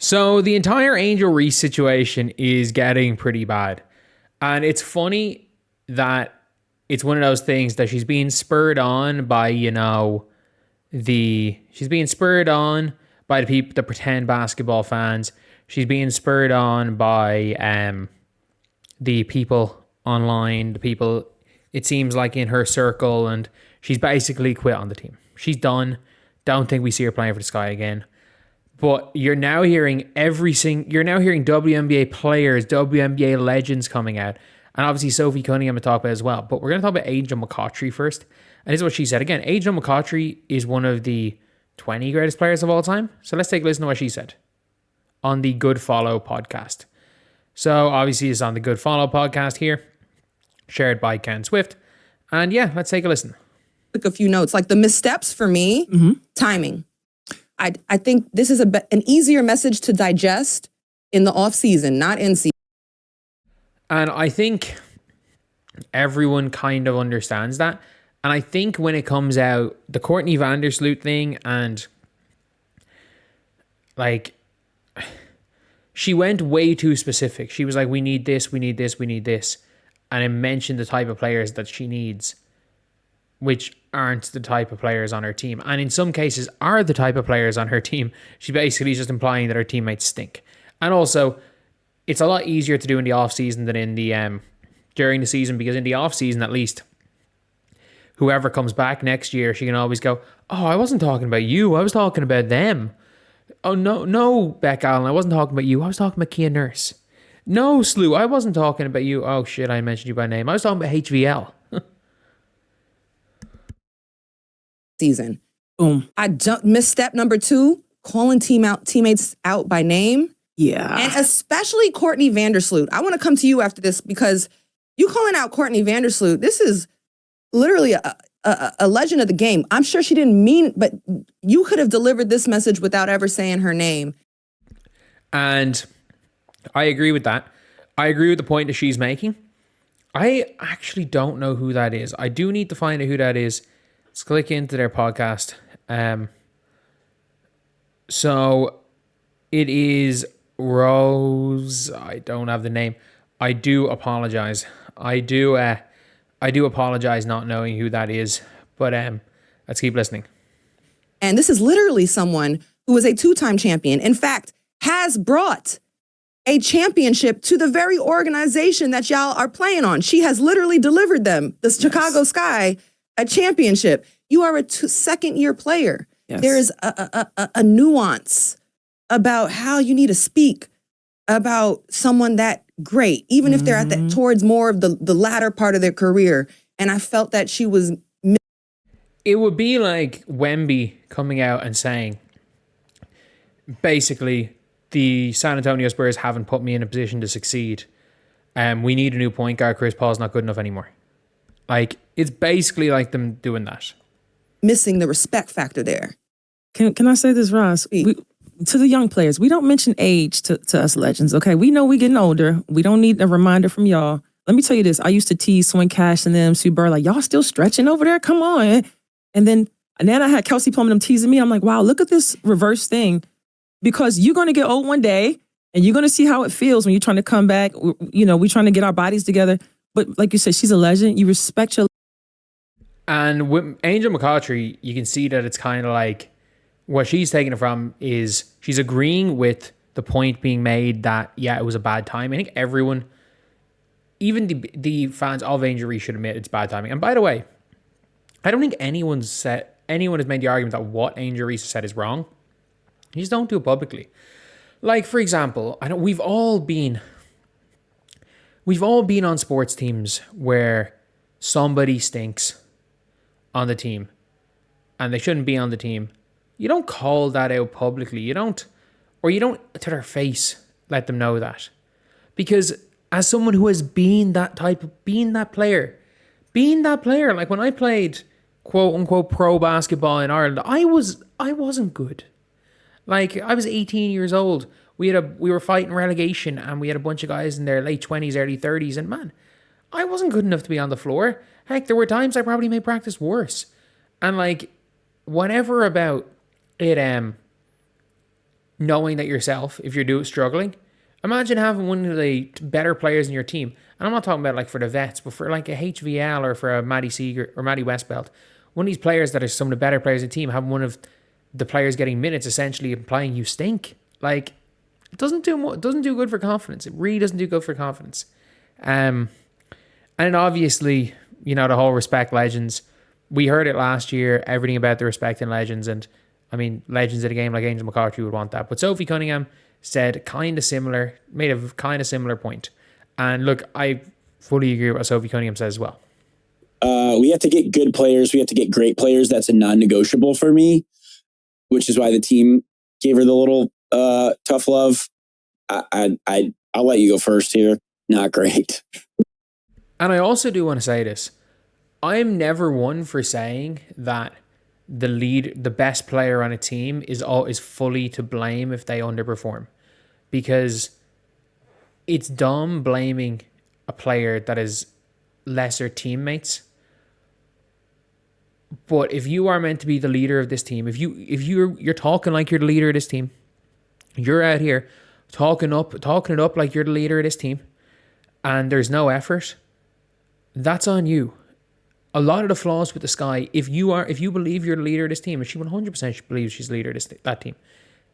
So the entire Angel Reese situation is getting pretty bad. And it's funny that it's one of those things that she's being spurred on by, she's being spurred on by the people, the pretend basketball fans. She's being spurred on by the people online, the people, it seems like, in her circle, and she's basically quit on the team. She's done. Don't think we see her playing for the Sky again. But you're now hearing WNBA players, WNBA legends coming out. And obviously Sophie Cunningham will talk about it as well. But we're going to talk about Angel McCarty first. And this is what she said. Again, Angel McCarty is one of the 20 greatest players of all time. So let's take a listen to what she said on the Good Follow podcast. So obviously it's on the Good Follow podcast here, shared by Ken Swift. And yeah, let's take a listen. Took a few notes. Like the missteps for me, timing. I think this is an easier message to digest in the off season, not in season. And I think everyone kind of understands that. And I think when it comes out, the Courtney Vandersloot thing, and like, she went way too specific. She was like, we need this, we need this, we need this. And it mentioned the type of players that she needs, which aren't the type of players on her team. And in some cases are the type of players on her team. She basically is just implying that her teammates stink. And also, it's a lot easier to do in the off season than in the during the season, because in the off season, at least, whoever comes back next year, she can always go, oh, I wasn't talking about you, I was talking about them. Oh, no, Beck Allen, I wasn't talking about you, I was talking about Kia Nurse. No, Slew, I wasn't talking about you. Oh shit, I mentioned you by name. I was talking about HVL. Season. Boom. Misstep number 2, calling teammates out by name. Yeah. And especially Courtney Vandersloot. I want to come to you after this, because you calling out Courtney Vandersloot, this is literally a legend of the game. I'm sure she didn't mean, but you could have delivered this message without ever saying her name. And I agree with that. I agree with the point that she's making. I actually don't know who that is. I do need to find out who that is. Let's click into their podcast. So it is Rose. I don't have the name. I do apologize. I do apologize not knowing who that is. But let's keep listening. And this is literally someone who is a 2-time champion. In fact, has brought a championship to the very organization that y'all are playing on. She has literally delivered them, the Chicago Sky, a championship. You are a second-year player. Yes. There is a nuance about how you need to speak about someone that great, even if they're at towards more of the latter part of their career. And I felt that she was... It would be like Wemby coming out and saying, basically, the San Antonio Spurs haven't put me in a position to succeed. We need a new point guard. Chris Paul's not good enough anymore. Like, it's basically like them doing that. Missing the respect factor there. Can I say this, Ross? To the young players, we don't mention age to us legends, okay? We know we're getting older. We don't need a reminder from y'all. Let me tell you this. I used to tease Swin Cash and them, Sue Bird, like, y'all still stretching over there? Come on. And then I had Kelsey Plum and them teasing me. I'm like, wow, look at this reverse thing. Because you're going to get old one day, and you're going to see how it feels when you're trying to come back. We're trying to get our bodies together. But like you said, she's a legend. You respect your... And with Angel McCarty, you can see that it's kind of like, what she's taking it from is she's agreeing with the point being made that, yeah, it was a bad time. I think everyone, even the fans of Angel Reese, should admit it's bad timing. And by the way, I don't think anyone has made the argument that what Angel Reese said is wrong. You just don't do it publicly. Like, for example, we've all been on sports teams where somebody stinks on the team and they shouldn't be on the team. You don't call that out publicly. You don't to their face let them know that. Because as someone who has been that player, like when I played quote unquote pro basketball in Ireland, I wasn't good. Like, I was 18 years old. We were fighting relegation, and we had a bunch of guys in their late 20s, early 30s, and man, I wasn't good enough to be on the floor. Heck, there were times I probably made practice worse. And like, whatever about it, knowing that yourself, if you're struggling, imagine having one of the better players in your team. And I'm not talking about like for the vets, but for like a HVL or for a Maddie Seeger or Maddie Westbelt. One of these players that are some of the better players in the team, having one of the players getting minutes essentially implying you stink. Like, it doesn't do good for confidence. It really doesn't do good for confidence. And obviously, you know, the whole respect legends. We heard it last year, everything about the respecting legends. And I mean, legends of the game like Angel McCarty would want that. But Sophie Cunningham said made a kind of similar point. And look, I fully agree with what Sophie Cunningham says as well. We have to get good players. We have to get great players. That's a non-negotiable for me, which is why the team gave her the little tough love. I'll let you go first here. Not great. And I also do want to say this. I'm never one for saying that the best player on a team is fully to blame if they underperform, because it's dumb blaming a player that is lesser teammates. But if you are meant to be the leader of this team, if you're talking like you're the leader of this team, you're out here talking it up like you're the leader of this team, and there's no effort, that's on you. A lot of the flaws with the Sky, if you believe you're the leader of this team, and she 100% believes she's the leader of that team,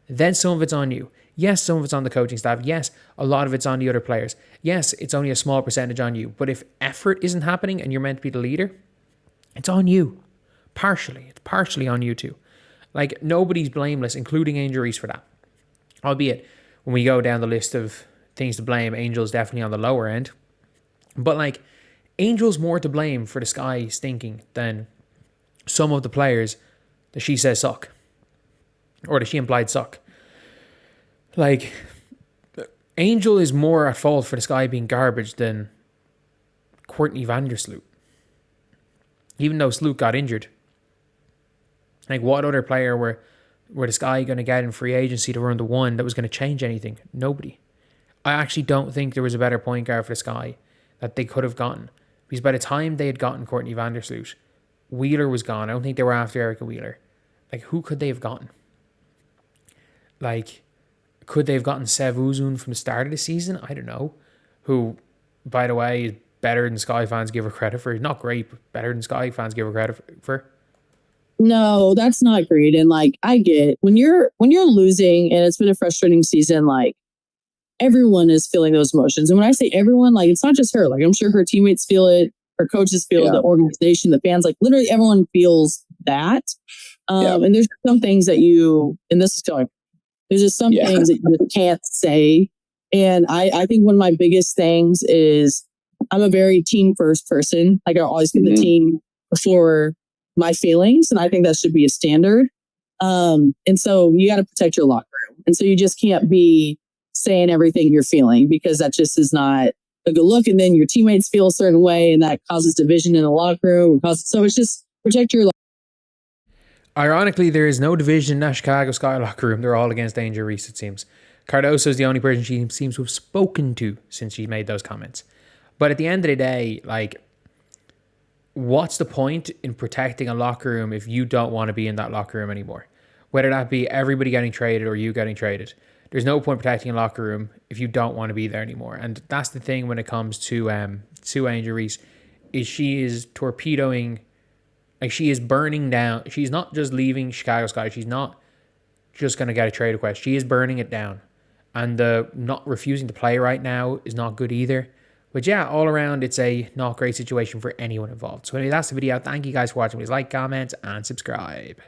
then some of it's on you. Yes, some of it's on the coaching staff. Yes, a lot of it's on the other players. Yes, it's only a small percentage on you. But if effort isn't happening and you're meant to be the leader, it's on you. Partially. It's partially on you too. Like, nobody's blameless, including Angel Reese for that. Albeit, when we go down the list of things to blame, Angel's definitely on the lower end. But like, Angel's more to blame for the Sky stinking than some of the players that she says suck. Or that she implied suck. Like, Angel is more at fault for the Sky being garbage than Courtney Vandersloot. Even though Sloot got injured. Like, what other player were the Sky going to get in free agency to run the one that was going to change anything? Nobody. I actually don't think there was a better point guard for the Sky that they could have gotten. Because by the time they had gotten Courtney Vandersloot, Wheeler was gone. I don't think they were after Erica Wheeler. Like, who could they have gotten? Like, could they have gotten Sev Uzun from the start of the season? I don't know. Who, by the way, is better than Sky fans give her credit for. He's not great, but better than Sky fans give her credit for. No, that's not great. And like, I get when you're losing and it's been a frustrating season, like everyone is feeling those emotions. And when I say everyone, like, it's not just her. Like, I'm sure her teammates feel it, her coaches feel it, the organization, the fans, like literally everyone feels that. And there's some things that there's just some things that you just can't say. And I think one of my biggest things is I'm a very team first person. Like, I always put the team before my feelings. And I think that should be a standard. And so you got to protect your locker room. And so you just can't be saying everything you're feeling, because that just is not a good look. And then your teammates feel a certain way and that causes division in the locker room. So it's just protect your. Ironically, there is no division in that Chicago Sky locker room. They're all against Angel Reese, it seems. Cardoso is the only person she seems to have spoken to since she made those comments. But at the end of the day, like, what's the point in protecting a locker room if you don't want to be in that locker room anymore? Whether that be everybody getting traded or you getting traded. There's no point protecting a locker room if you don't want to be there anymore. And that's the thing when it comes to Angel Reese, is she is torpedoing, like, she is burning down. She's not just leaving Chicago Sky. She's not just going to get a trade request. She is burning it down. And the not refusing to play right now is not good either. But yeah, all around, it's a not great situation for anyone involved. So anyway, that's the video. Thank you guys for watching. Please like, comment, and subscribe.